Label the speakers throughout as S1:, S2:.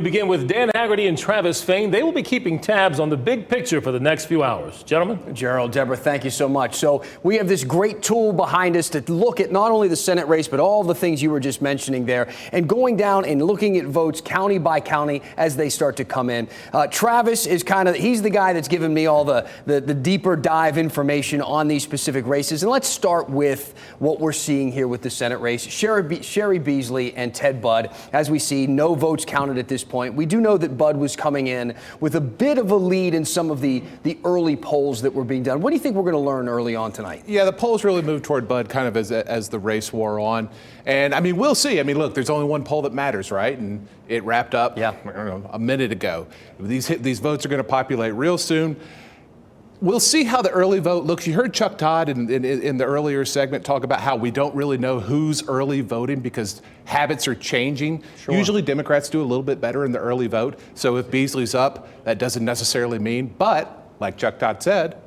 S1: We begin with Dan Haggerty and Travis Fain. They will be keeping tabs on the big picture for the next few hours. Gentlemen.
S2: Gerald, Deborah, thank you so much. So we have this great tool behind us to look at not only the Senate race, but all the things you were just mentioning there, and going down and looking at votes county by county as they start to come in. Travis is he's the guy that's given me all the deeper dive information on these specific races. And let's start with what we're seeing here with the Senate race. Sherry Beasley and Ted Budd, as we see, no votes counted at this point. We do know that Budd was coming in with a bit of a lead in some of the early polls that were being done. What do you think we're going to learn early on tonight?
S3: Yeah, the polls really moved toward Budd kind of as the race wore on. And, I mean, we'll see. I mean, look, there's only one poll that matters, right? And it wrapped up, I don't know, a minute ago. These votes are going to populate real soon. We'll see how the early vote looks. You heard Chuck Todd in the earlier segment talk about how we don't really know who's early voting because habits are changing. Sure. Usually Democrats do a little bit better in the early vote. So if Beasley's up, that doesn't necessarily mean. But like Chuck Todd said,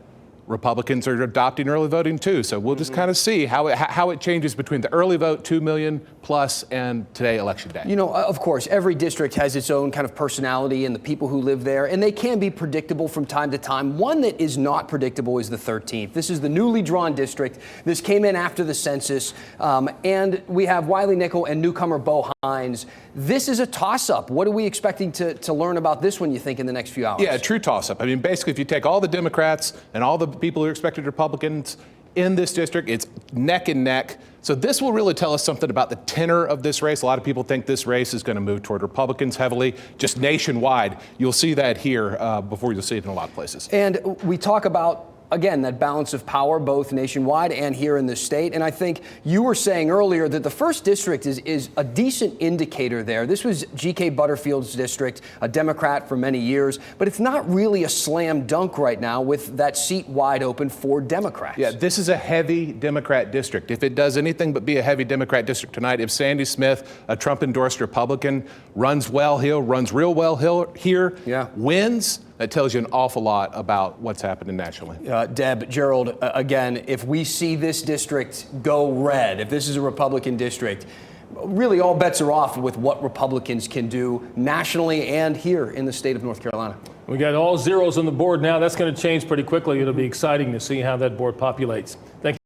S3: Republicans are adopting early voting too. So we'll just kind of see how it changes between the early vote, 2 million plus, and today, election day.
S2: You know, of course, every district has its own kind of personality and the people who live there, and they can be predictable from time to time. One that is not predictable is the 13th. This is the newly drawn district. This came in after the census, and we have Wiley Nickel and newcomer Bo Hines. This is a toss-up. What are we expecting to learn about this one, you think, in the next few hours?
S3: Yeah, a true toss-up. I mean, basically, if you take all the Democrats and all the people who are expected Republicans in this district, it's neck and neck. So this will really tell us something about the tenor of this race. A lot of people think this race is going to move toward Republicans heavily, just nationwide. You'll see that here before you'll see it in a lot of places.
S2: And we talk about, again, that balance of power, both nationwide and here in the state. And I think you were saying earlier that the first district is a decent indicator there. This was G.K. Butterfield's district, a Democrat for many years, but it's not really a slam dunk right now with that seat wide open for Democrats.
S3: Yeah, this is a heavy Democrat district. If it does anything but be a heavy Democrat district tonight, if Sandy Smith, a Trump-endorsed Republican, runs real well here, wins, that tells you an awful lot about what's happening nationally.
S2: Deb, Gerald, again, if we see this district go red, if this is a Republican district, really all bets are off with what Republicans can do nationally and here in the state of North Carolina.
S1: We got all zeros on the board now. That's going to change pretty quickly. It'll be exciting to see how that board populates. Thank you.